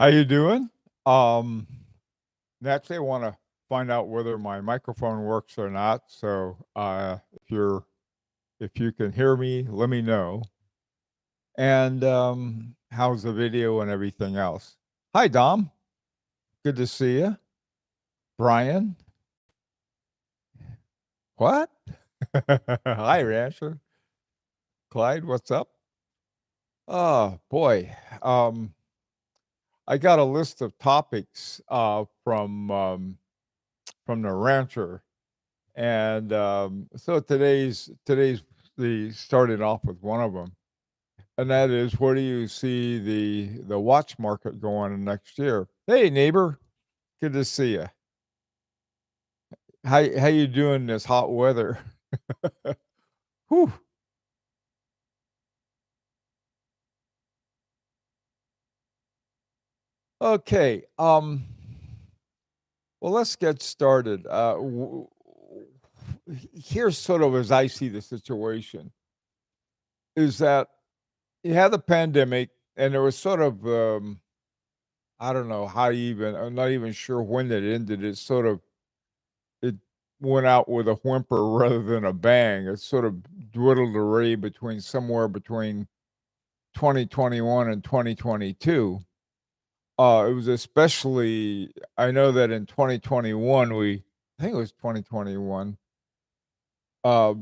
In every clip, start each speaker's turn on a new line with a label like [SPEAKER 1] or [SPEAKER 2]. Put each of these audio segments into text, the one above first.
[SPEAKER 1] How you doing? Um, Naturally, I want to find out whether my microphone works or not. So, if you can hear me, let me know. And how's the video and everything else? Hi, Dom. Good to see you, Brian. What? Hi, Rancher. Clyde. What's up? Oh boy. Um, I got a list of topics from the Rancher. And so today's the starting off with one of them, and that is where do you see the watch market going next year? Hey, neighbor, good to see you. How you doing this hot weather? Whew. Okay. Well, let's get started. Here's sort of as I see the situation is that you had the pandemic, and there was sort of I don't know how you even I'm not even sure when it ended. It went out with a whimper rather than a bang. It sort of dwindled away between somewhere between 2021 and 2022. It was especially I know that in 2021 I think it was 2021. Uh,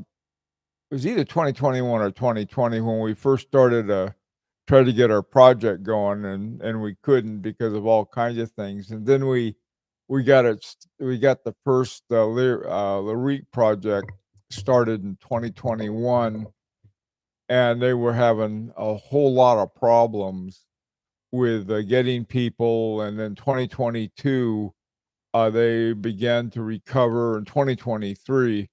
[SPEAKER 1] it was either 2021 or 2020 when we first started to try to get our project going, and we couldn't because of all kinds of things. And then we got the first LREAP project started in 2021, and they were having a whole lot of problems with getting people. And then 2022, they began to recover. In 2023,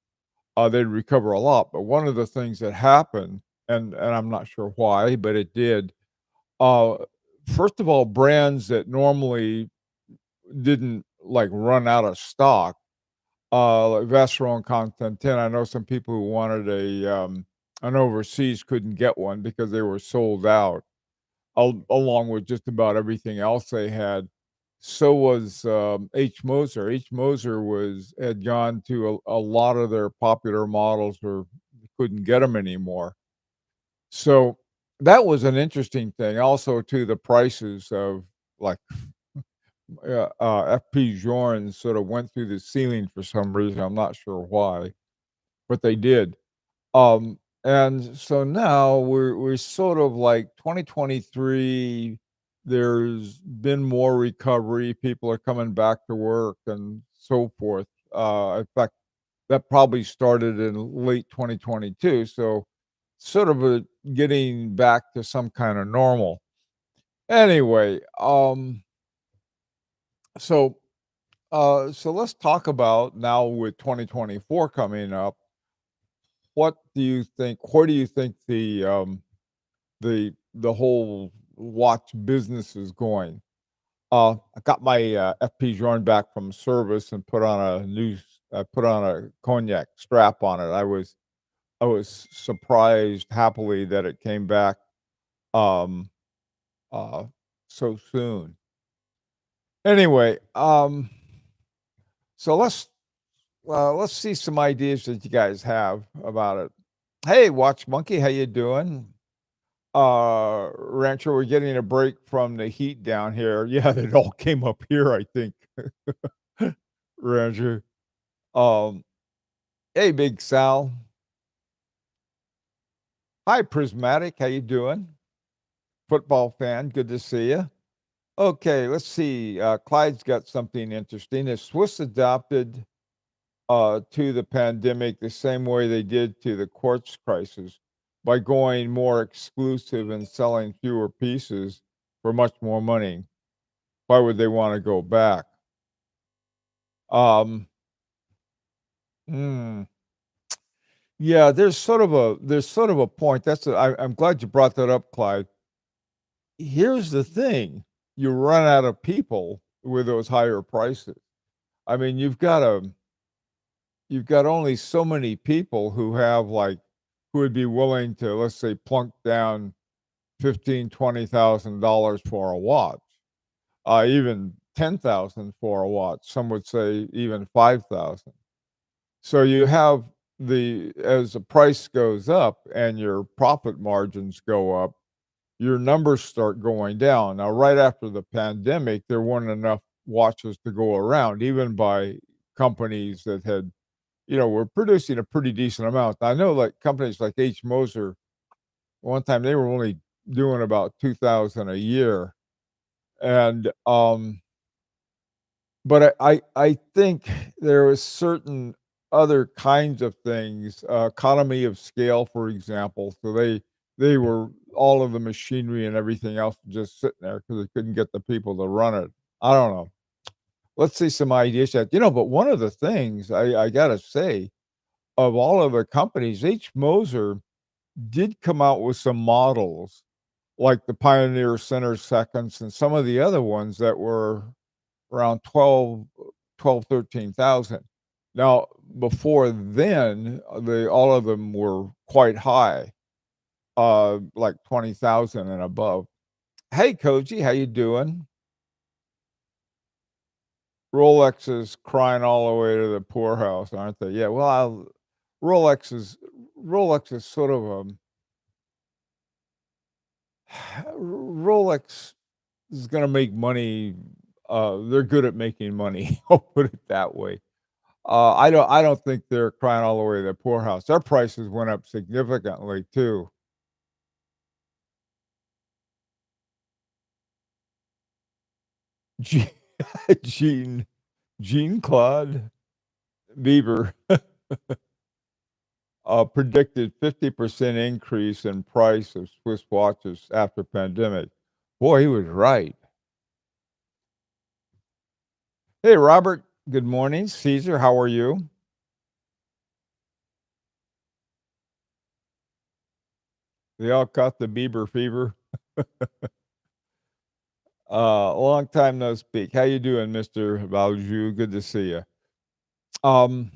[SPEAKER 1] they'd recover a lot. But one of the things that happened, and I'm not sure why, but it did. Uh, First of all, brands that normally didn't like run out of stock, like Vacheron Constantin. I know some people who wanted an overseas couldn't get one because they were sold out, along with just about everything else they had. So was H. Moser. H. Moser had gone to a lot of their popular models or couldn't get them anymore. So that was an interesting thing. Also, to the prices of like FP Journe sort of went through the ceiling for some reason. I'm not sure why, but they did. And so now we're sort of like 2023. There's been more recovery. People are coming back to work and so forth. In fact, that probably started in late 2022. So sort of getting back to some kind of normal. Anyway, so so let's talk about now with 2024 coming up. What do you think? Where do you think the whole watch business is going? I got my FP Journe back from service and put on a cognac strap on it. I was surprised happily that it came back um, uh, so soon. Anyway, so let's see some ideas that you guys have about it. Hey, Watch Monkey, how you doing? Rancher, we're getting a break from the heat down here. Yeah, it all came up here, I think. Rancher. Um, hey, Big Sal. Hi, Prismatic. How you doing? Football fan. Good to see you. Okay, let's see. Clyde's got something interesting. If Swiss adopted to the pandemic the same way they did to the quartz crisis by going more exclusive and selling fewer pieces for much more money, why would they want to go back? Um, hmm, yeah, there's sort of a point. I'm glad you brought that up, Clyde. Here's the thing: you run out of people with those higher prices. I mean, you've got only so many people who have like who would be willing to, let's say, plunk down 15, $20,000 for a watch. even 10,000 for a watch. Some would say even 5,000. So you have as the price goes up and your profit margins go up, your numbers start going down. Now, right after the pandemic, there weren't enough watches to go around, even by companies that had, were producing a pretty decent amount. I know like companies like H. Moser, one time they were only doing about 2,000 a year. And but I think there was certain other kinds of things, economy of scale, for example. So they were all of the machinery and everything else just sitting there because they couldn't get the people to run it. I don't know. Let's see some ideas that but one of the things I gotta say, of all of the companies, H. Moser did come out with some models like the Pioneer Center Seconds and some of the other ones that were around 13,000. Now, before then, all of them were quite high, like 20,000 and above. Hey, Koji, how you doing? Rolex is crying all the way to the poorhouse, aren't they? Yeah, well, Rolex is Rolex is sort of Rolex is gonna make money. They're good at making money. I'll put it that way. I don't think they're crying all the way to the poorhouse. Their prices went up significantly too. Jean Jean Jean-Claude Bieber, predicted 50% increase in price of Swiss watches after pandemic. Boy, he was right. Hey, Robert, good morning. Caesar, how are you? They all caught the Bieber fever. Long time no speak. How you doing, Mr. Valju? Good to see you. Um,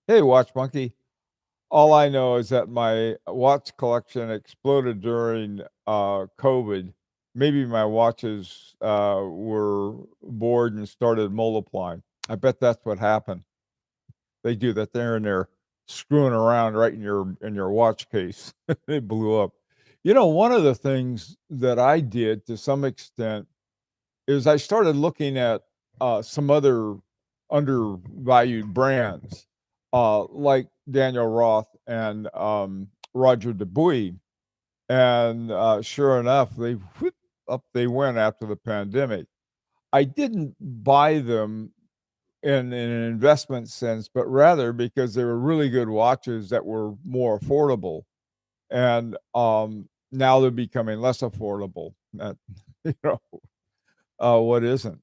[SPEAKER 1] hey, Watch Monkey. All I know is that my watch collection exploded during COVID. Maybe my watches were bored and started multiplying. I bet that's what happened. They do that there and they're screwing around right in your watch case. They blew up. One of the things that I did to some extent is I started looking at some other undervalued brands, like Daniel Roth and Roger Dubuis, and sure enough, up they went after the pandemic. I didn't buy them in an investment sense, but rather because they were really good watches that were more affordable, and now they're becoming less affordable. You know, what isn't?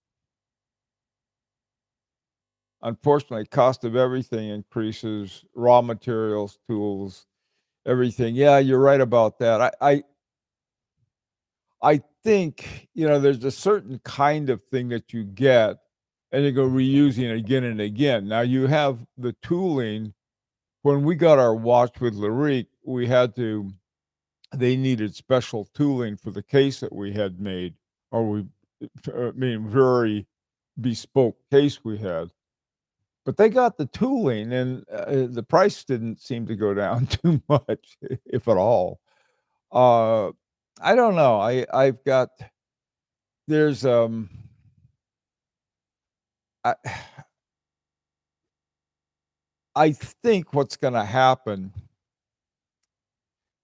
[SPEAKER 1] Unfortunately, cost of everything increases, raw materials, tools, everything. Yeah, you're right about that. I think, there's a certain kind of thing that you get and you go reusing it again and again. Now you have the tooling. When we got our watch with Larique, they needed special tooling for the case that we had made, or very bespoke case we had. But they got the tooling and, the price didn't seem to go down too much, if at all. Uh, I don't know. I've got there's, I I think what's gonna happen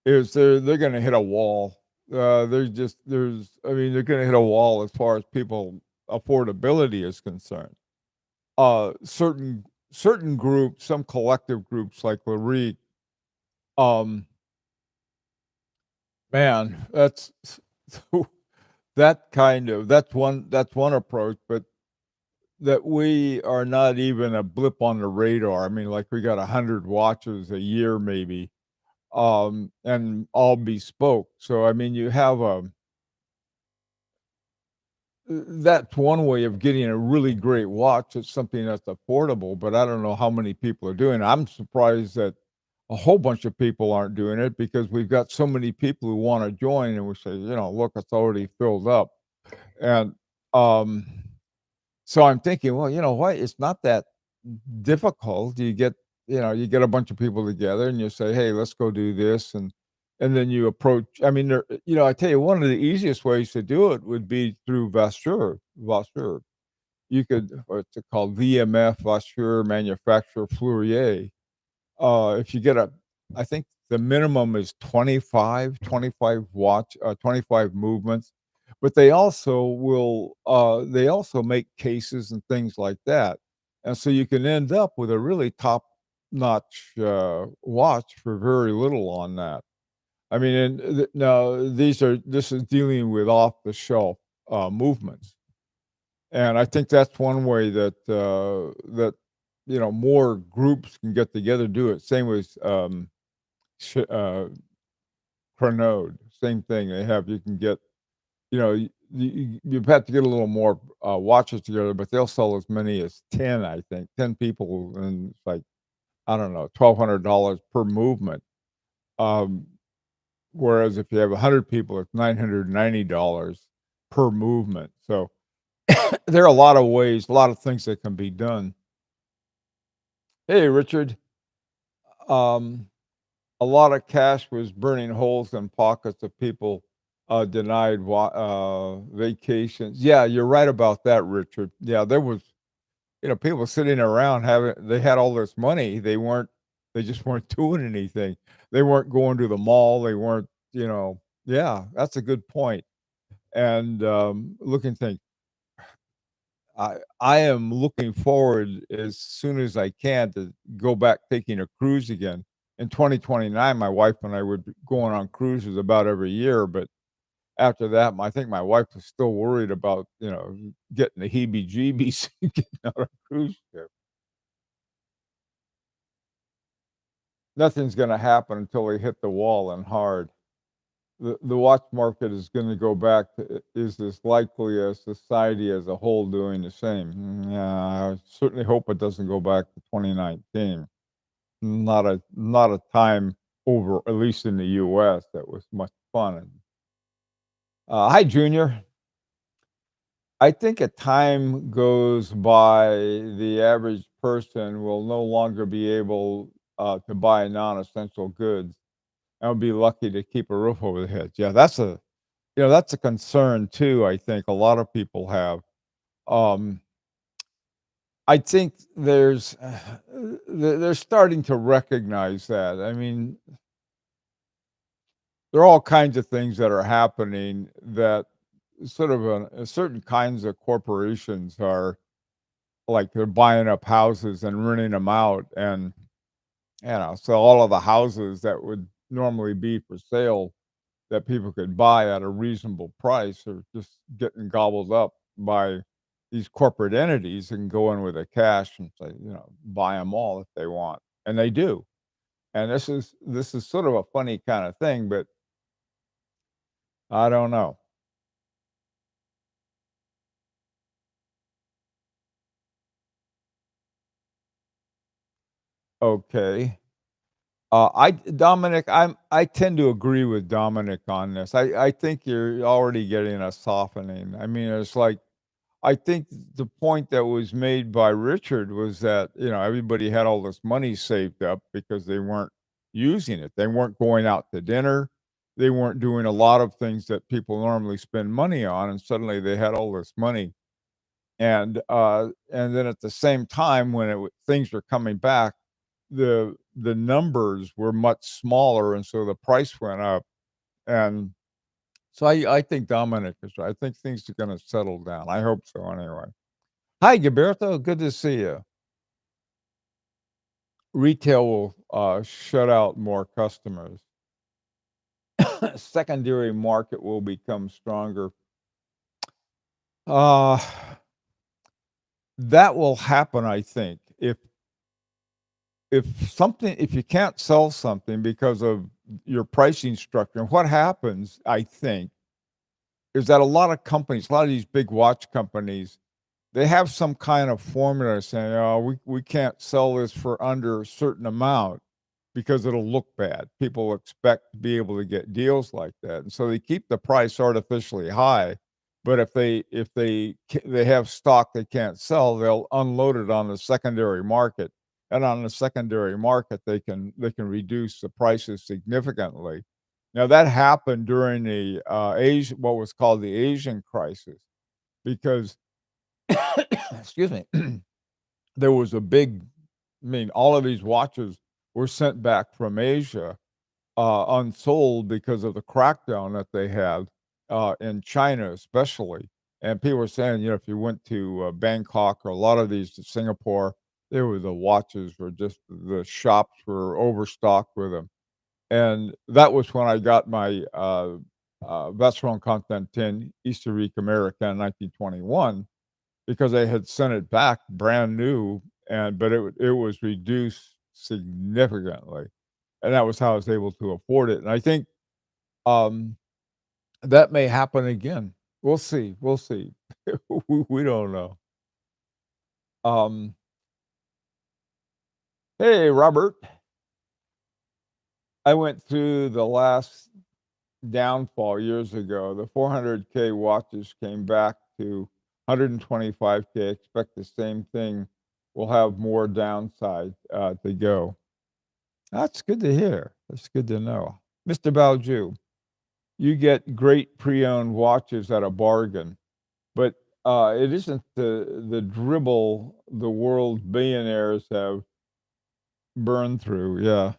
[SPEAKER 1] is they're gonna hit a wall. They're gonna hit a wall as far as people affordability is concerned. Certain groups, some collective groups like Larique, um, man, that's one approach, but that we are not even a blip on the radar. I mean, like, we got 100 watches a year maybe, and all bespoke. So, I mean, you have that's one way of getting a really great watch. It's something that's affordable, but I don't know how many people are doing it. I'm surprised that a whole bunch of people aren't doing it because we've got so many people who wanna join, and we say, "Look, it's already filled up." And, um, so I'm thinking, well, you know what? It's not that difficult. You get a bunch of people together and you say, "Hey, let's go do this," and then you approach. I mean, I tell you, one of the easiest ways to do it would be through Vasseur. You could, what's it called, VMF, Vasseur Manufacturer Fleurier. If you get a I think the minimum is 25 watch 25 movements, but they also make cases and things like that, and so you can end up with a really top-notch, watch for very little on that. I mean, and now this is dealing with off-the-shelf, movements, and I think that's one way that more groups can get together and do it. Same with, sh Prenode, same thing. You can get, you have to get a little more, watches together, but they'll sell as many as 10, I think, 10 people, and it's like, I don't know, $1,200 per movement. Um, Whereas if you have 100 people, it's $990 per movement. So there are a lot of ways, a lot of things that can be done. Hey, Richard. Um, a lot of cash was burning holes in pockets of people, denied vacations. Yeah, you're right about that, Richard. Yeah, there was, people sitting around they had all this money. They just weren't doing anything. They weren't going to the mall. They weren't, yeah, that's a good point. And looking think, I am looking forward as soon as I can to go back taking a cruise again. In 2029, my wife and I would be going on cruises about every year, but after that, I think my wife is still worried about, getting the heebie-jeebies getting on a cruise ship. Nothing's gonna happen until we hit the wall and hard. The watch market is gonna go back to, is this likely as society as a whole doing the same? Yeah, I certainly hope it doesn't go back to 2019. Not a time over, at least in the US, that was much fun. And, hi, Junior. I think a time goes by the average person will no longer be able, to buy non-essential goods, and will be lucky to keep a roof over their heads. Yeah, that's a concern too, I think a lot of people have. Um, I think they're starting to recognize that. I mean, there are all kinds of things that are happening that sort of certain kinds of corporations are like they're buying up houses and renting them out, and so all of the houses that would normally be for sale that people could buy at a reasonable price are just getting gobbled up by these corporate entities and go in with the cash and say, buy them all if they want, and they do. And this is sort of a funny kind of thing, but I don't know. Okay. I tend to agree with Dominic on this. I think you're already getting a softening. I mean, it's like I think the point that was made by Richard was that, everybody had all this money saved up because they weren't using it. They weren't going out to dinner. They weren't doing a lot of things that people normally spend money on, and suddenly they had all this money. And then at the same time, when things were coming back, the numbers were much smaller, and so the price went up. And so I think Dominic is right. I think things are gonna settle down. I hope so anyway. Hi, Gilberto. Good to see you. Retail will shut out more customers. Secondary market will become stronger. Uh, that will happen, I think. If you can't sell something because of your pricing structure, and what happens, I think, is that a lot of companies, a lot of these big watch companies, they have some kind of formula saying, "Oh, we can't sell this for under a certain amount because it'll look bad." People expect to be able to get deals like that, and so they keep the price artificially high but if they have stock they can't sell, they'll unload it on the secondary market, and on the secondary market, they can reduce the prices significantly. Now that happened during the, Asia what was called the Asian crisis because excuse me, there was a big I mean, all of these watches were sent back from Asia, unsold because of the crackdown that they had, in China especially, and people were saying, if you went to, Bangkok or a lot of these to Singapore, the watches were just the shops were overstocked with them, and that was when I got my, Vacheron Constantin Historique Americain in 1921 because they had sent it back brand new, but it was reduced significantly, and that was how I was able to afford it, and I think, um, that may happen again. We'll see. We don't know. Um, hey, Robert. I went through the last downfall years ago. The 400K watches came back to 125K. Expect the same thing. We'll have more downside, to go. That's good to hear. That's good to know. Mr. Balju, you get great pre-owned watches at a bargain, but, it isn't the dribble the world billionaires have burned through, yeah.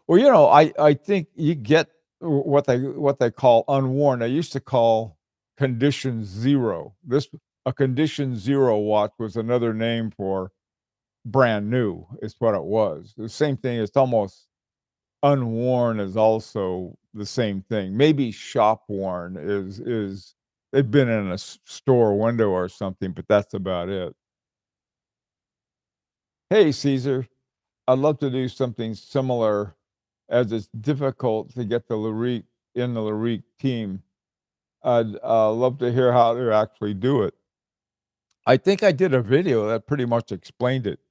[SPEAKER 1] Well, I think you get what they call unworn. They used to call condition 0. A condition 0 watch was another name for brand new, is what it was. The same thing, it's almost unworn is also the same thing. Maybe shop worn is they've been in a store window or something, but that's about it. Hey, Caesar, I'd love to do something similar as it's difficult to get the Larique in the Larique team. I'd love to hear how to actually do it. I think I did a video that pretty much explained it.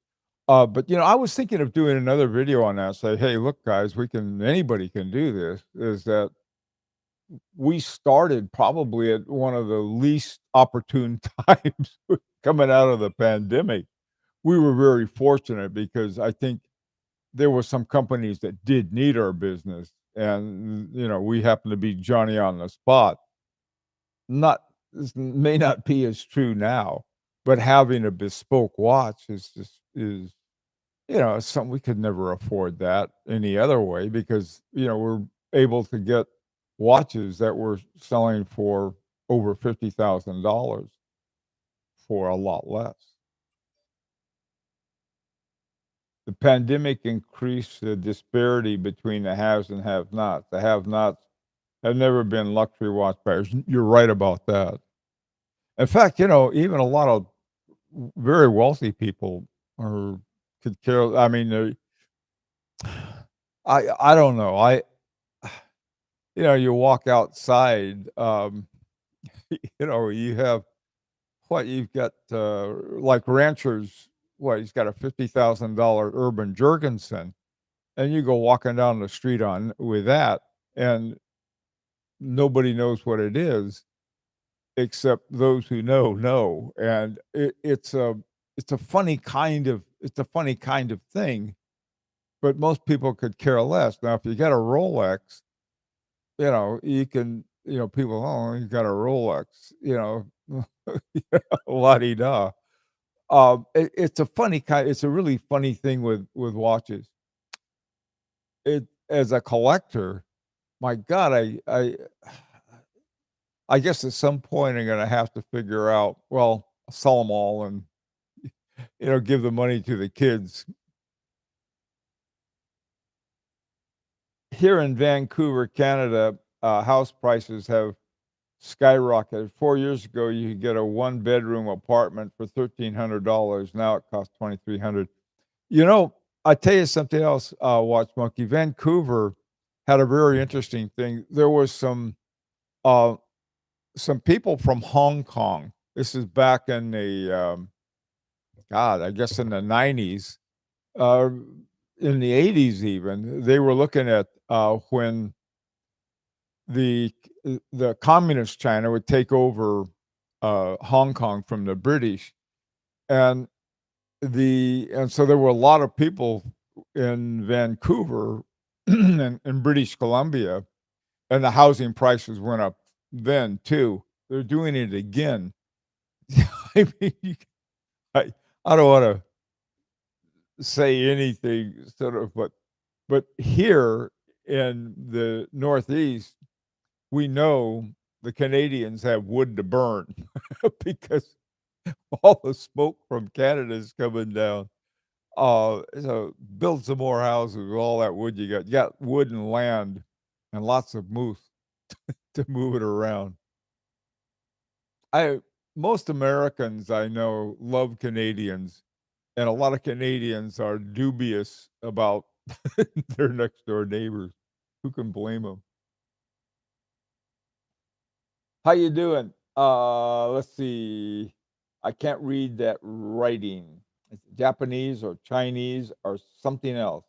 [SPEAKER 1] But I was thinking of doing another video on that. Say, hey, look, guys, anybody can do this. Is that we started probably at one of the least opportune times coming out of the pandemic. We were very fortunate because I think there were some companies that did need our business, and we happened to be Johnny on the spot. Not This may not be as true now, but having a bespoke watch is something we could never afford that any other way because, we're able to get watches that we're selling for over $50,000 for a lot less. The pandemic increased the disparity between the haves and have-nots. The have-nots have never been luxury watch buyers. You're right about that. In fact, even a lot of very wealthy people are could care. I mean, I don't know. You walk outside, you have you've got, like ranchers, he's got a $50,000 Urban Jurgensen, and you go walking down the street on with that, and nobody knows what it is except those who know, and it's a funny kind of thing, but most people could care less. Now, if you got a Rolex, you can, people, "Oh, you got a Rolex," la-di-da. It's a really funny thing with watches. As a collector, my god, I guess at some point I'm gonna have to figure out, well, sell them all and, give the money to the kids. Here in Vancouver, Canada, house prices have skyrocketed. 4 years ago, you could get a one-bedroom apartment for $1,300. Now it costs 2,300. You know, I tell you something else, Watch Monkey. Vancouver had a very interesting thing. There was some people from Hong Kong. This is back in the, God, I guess in the 90s, uh, in the 80s even. They were looking at, when the communist China would take over, Hong Kong from the British, and so there were a lot of people in Vancouver in British Columbia, and the housing prices went up then too. They're doing it again. I mean, I I don't wanna say anything sort of, but here in the Northeast, we know the Canadians have wood to burn because all the smoke from Canada is coming down. So build some more houses with all that wood you got. You got wood and land and lots of moose to move it around. I Most Americans I know love Canadians, and a lot of Canadians are dubious about their next door neighbors. Who can blame them? How you doing? Let's see. I can't read that writing. It's Japanese or Chinese or something else.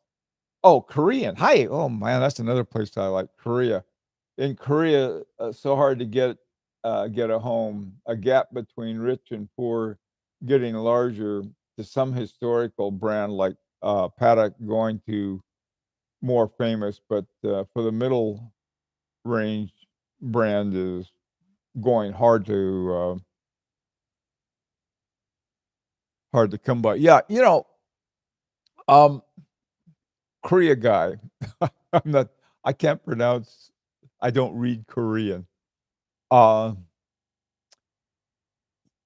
[SPEAKER 1] Oh, Korean. Hi. Oh man, that's another place I like. Korea. In Korea, so hard to get a home. A gap between rich and poor getting larger. To some historical brand like Paddock going to more famous, but for the middle range brand is going hard to come by. Yeah, um, Korea guy. I'm not. I can't pronounce. I don't read Korean. Uh,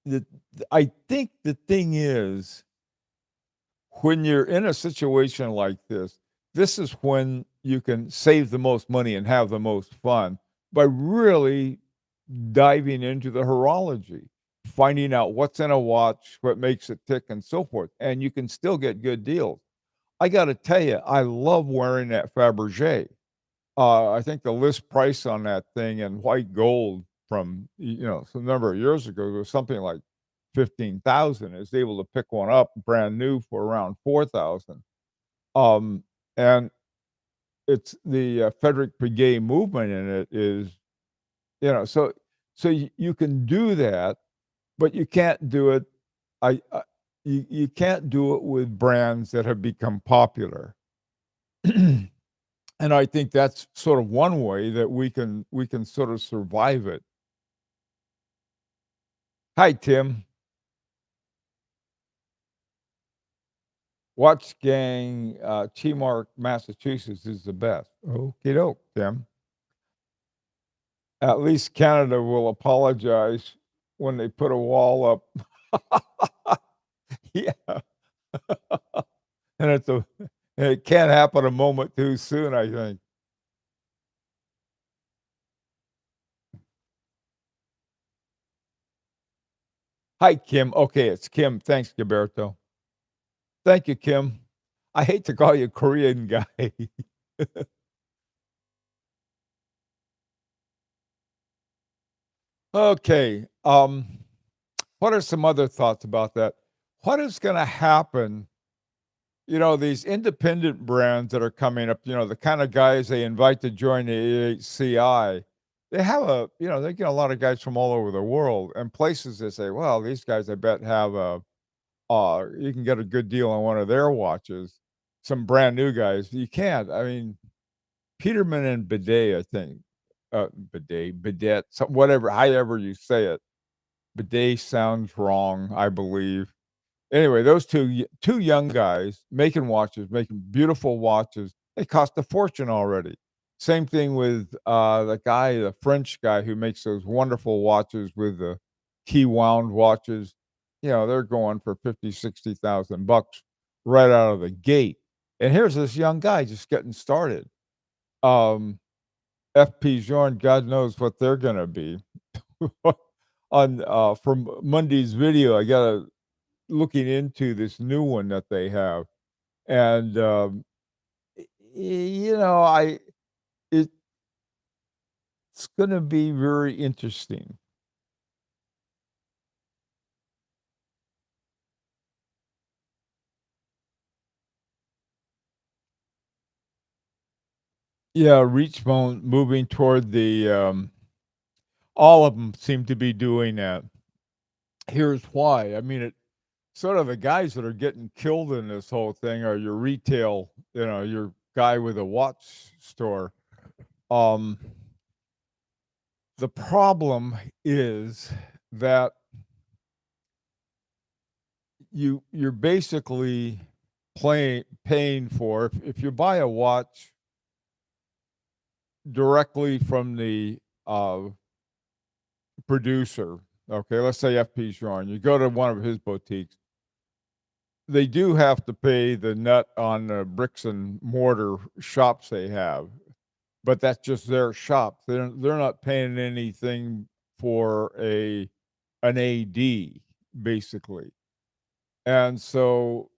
[SPEAKER 1] the, I think the thing is when you're in a situation like this is when you can save the most money and have the most fun by really diving into the horology, finding out what's in a watch, what makes it tick, and so forth. And you can still get good deals. I got to tell you, I love wearing that Fabergé. I think the list price on that thing in white gold from some number of years ago was something like 15,000. I was able to pick one up brand new for around 4,000. And it's the Frederick Breguet movement in it is, so you can do that, but you can't do it. You can't do it with brands that have become popular. And I think that's sort of one way that we can sort of survive it. Hi, Tim. Watch Gang, Chemark, Massachusetts is the best. Okey doke, Tim. At least Canada will apologize when they put a wall up. Yeah, and it can't happen a moment too soon, I think. Hi, Kim. Okay, it's Kim. Thanks, Gilberto. Thank you, Kim. I hate to call you Korean guy. Okay, what are some other thoughts about that? What is gonna happen, these independent brands that are coming up, the kinda guys they invite to join the AHCI, they get a lot of guys from all over the world and places that say, "Well, these guys, I bet have you can get a good deal on one of their watches." Some brand new guys, you can't. I mean, Peterman and Bidet, I think, Bidet, whatever, however you say it. Bidet sounds wrong, I believe. Anyway, those 2 young guys making watches, making beautiful watches. They cost a fortune already. Same thing with, the French guy who makes those wonderful watches with the key wound watches. They're going for 50, 60,000 bucks right out of the gate. And here's this young guy just getting started. Um, FP Journe, God knows what they're gonna be. From Monday's video, I got looking into this new one that they have, and, I it's gonna be very interesting. Yeah, Reachbone moving toward all of them seem to be doing that. Here's why. I mean, it sort of the guys that are getting killed in this whole thing are your retail, your guy with a watch store. Um, the problem is that you're basically paying for if you buy a watch directly from the producer. Okay, let's say FP Jorn. You go to one of his boutiques. They do have to pay the nut on the bricks and mortar shops they have, but that's just their shop. They're not paying anything for an AD basically. And so,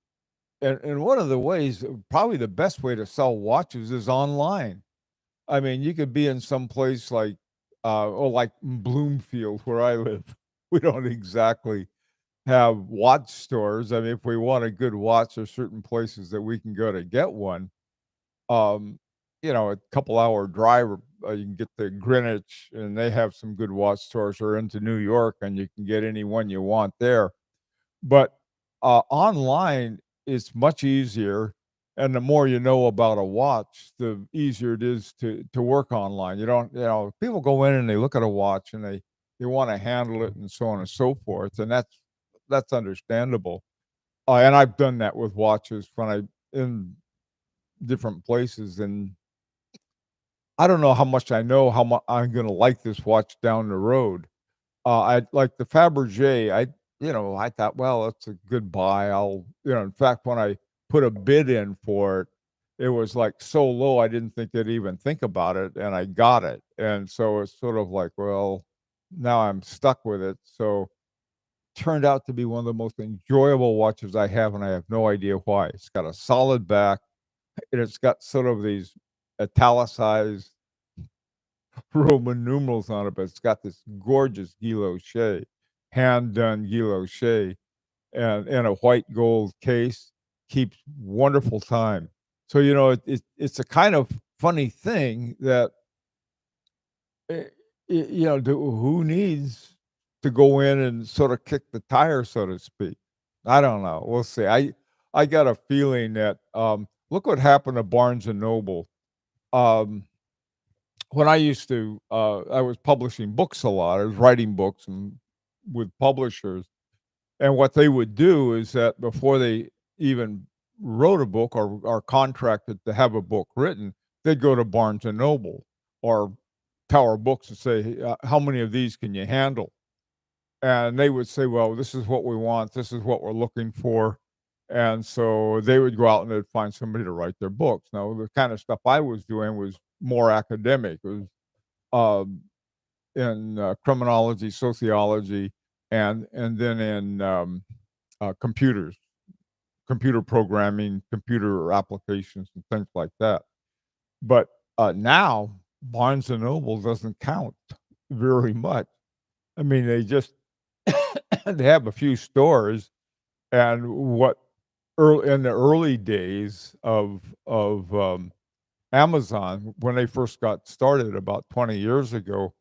[SPEAKER 1] and one of the ways, probably the best way to sell watches is online. I mean, you could be in some place like, like Bloomfield, where I live. We don't exactly have watch stores. I mean, if we want a good watch, there's certain places that we can go to get one. Um, a couple hour drive, you can get to Greenwich, and they have some good watch stores, or into New York, and you can get any one you want there. But online, it's much easier, and the more you know about a watch, the easier it is to work online. You don't, people go in and they look at a watch and they want to handle it and so on and so forth, and that's understandable. And I've done that with watches when I in different places, and I don't know how much I know how much I'm going to like this watch down the road. I like the Fabergé. I thought, well, that's a good buy. In fact, when I put a bid in for it, it was like so low, I didn't think they'd even think about it, and I got it. And so it's sort of like, well, now I'm stuck with it. So turned out to be one of the most enjoyable watches I have, and I have no idea why. It's got a solid back, and it's got sort of these italicized Roman numerals on it, but it's got this gorgeous guilloche, hand done guilloche, and in a white gold case. Keeps wonderful time. So it's a kind of funny thing that eh, who needs to go in and sort of kick the tire, so to speak. I don't know. We'll see. I got a feeling that look what happened to Barnes and Noble. Um, when I was publishing books a lot. I was writing books and with publishers, and what they would do is that before they even wrote a book or are contracted to have a book written, they'd go to Barnes and Noble or Tower Books and say, "Hey, how many of these can you handle?" And they would say, "Well, this is what we want. This is what we're looking for." And so they would go out and they'd find somebody to write their books. Now, the kind of stuff I was doing was more academic. It was um, in criminology, sociology, and then in computers, computer programming, computer applications, and things like that. But now Barnes and Noble doesn't count very much. I mean, they just they have a few stores, and what early in the early days of Amazon, when they first got started about 20 years ago,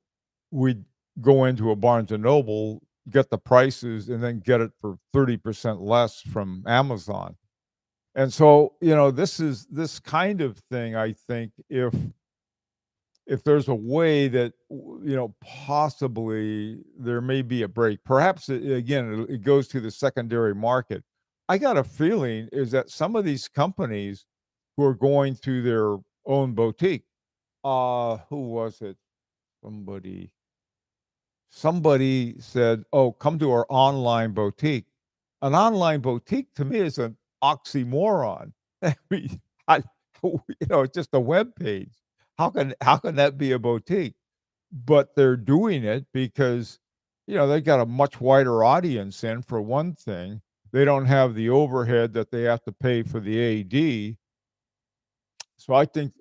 [SPEAKER 1] we'd go into a Barnes and Noble, get the prices, and then get it for 30% less from Amazon. And so, this kind of thing, I think if there's a way that possibly there may be a break, perhaps again it goes to the secondary market. I got a feeling is that some of these companies who are going to their own boutique, who was it? Somebody somebody said, "Oh, come to our online boutique." An online boutique to me is an oxymoron. I mean, I, it's just a web page. How can that be a boutique? But they're doing it because they got a much wider audience in, for one thing. They don't have the overhead that they have to pay for the AD. So I think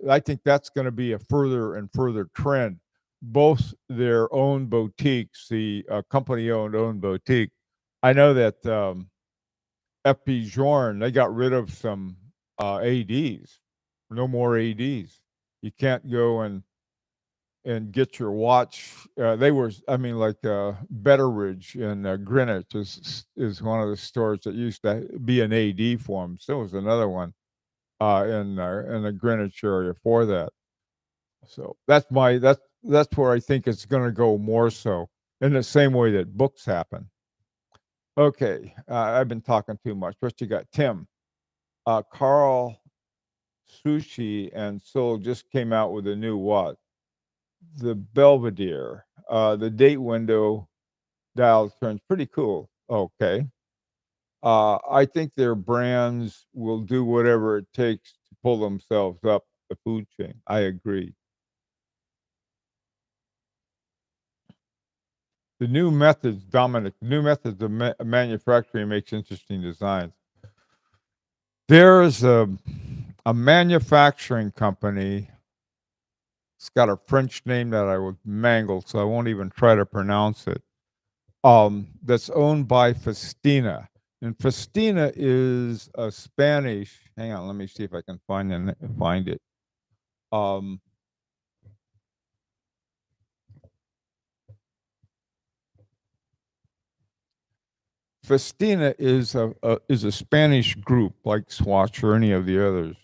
[SPEAKER 1] that's going to be a further and further trend. Both their own boutiques, the company owned boutique. I know that FP Jorn, they got rid of some ADs. No more ADs. You can't go and and Get Your Watch. They were, I mean, like Betteridge in Greenwich is one of the stores that used to be an AD for them. Still was another one in the Greenwich area for that. So that's where I think it's going to go more so in the same way that books happen. Okay, I've been talking too much. What you got, Tim? Carl Sushi and Soul just came out with a new what? The Belvedere. The date window dial turns pretty cool. Okay. I think their brands will do whatever it takes to pull themselves up the food chain. I agree. The new methods, Dominic, new methods of manufacturing makes interesting designs. There's a manufacturing company. It's got a French name that I would mangle, so I won't even try to pronounce it. That's owned by Festina, and Festina is a Spanish. Hang on, let me see if I can find it. Um, Festina is a Spanish group like Swatch or any of the others.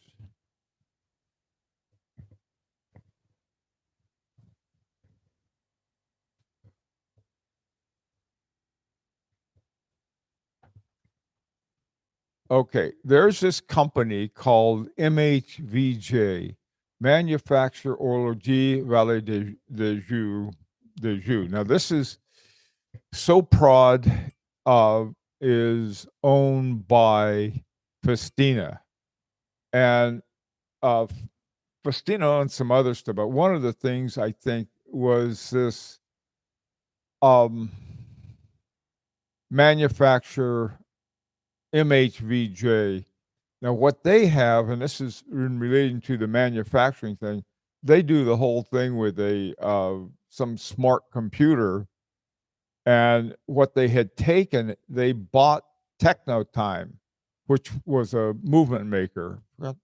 [SPEAKER 1] Okay, there's this company called MHVJ, Manufacture Horlogerie Vallée de Joux. Now, this is Soprod is owned by Festina, and uh, Festina owns some other stuff. But one of the things I think was this um, manufacturer MHVJ. Now, what they have, and this is in relating to the manufacturing thing, they do the whole thing with a some smart computer. And what they had taken, they bought Technotime, which was a movement maker. I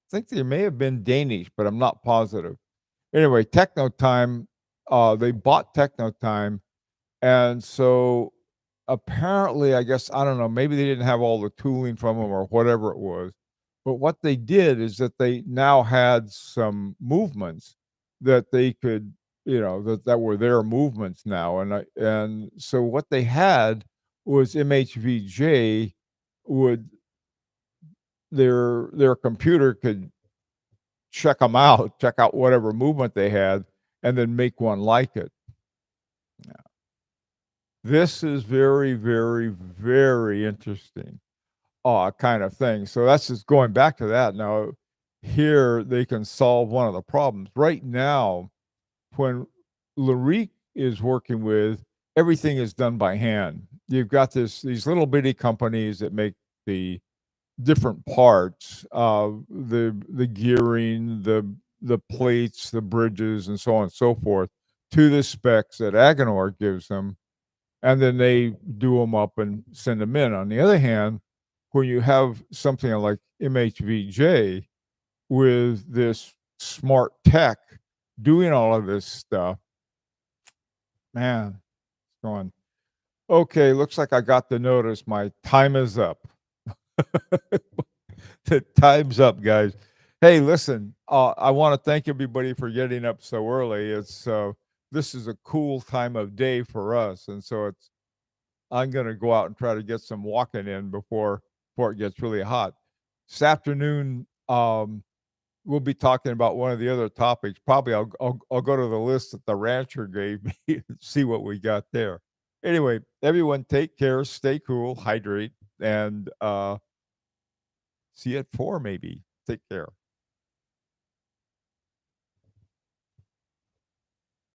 [SPEAKER 1] think they may have been Danish, but I'm not positive. Anyway, Technotime, they bought Technotime, and so apparently, I guess I don't know, maybe they didn't have all the tooling from them or whatever it was. But what they did is that they now had some movements that they could, that were their movements now, and so what they had was MHVJ would their computer could check out whatever movement they had, and then make one like it. This is very, very, very interesting, kind of thing. So that's just going back to that. Now, here they can solve one of the problems. Right now, when Larique is working with, everything is done by hand. You've got these little bitty companies that make the different parts, the gearing, the plates, the bridges, and so on and so forth, to the specs that Agenor gives them, and then they do them up and send them in. On the other hand, when you have something like MHVJ with this smart tech doing all of this stuff, man, it's going, okay, looks like I got the notice. My time is up. The time's up, guys. Hey, listen, I want to thank everybody for getting up so early. This is a cool time of day for us, and so I'm going to go out and try to get some walking in before it gets really hot. This afternoon, we'll be talking about one of the other topics. Probably I'll go to the list that the rancher gave me and see what we got there. Anyway, everyone, take care, stay cool, hydrate, and see you at 4 maybe. Take care.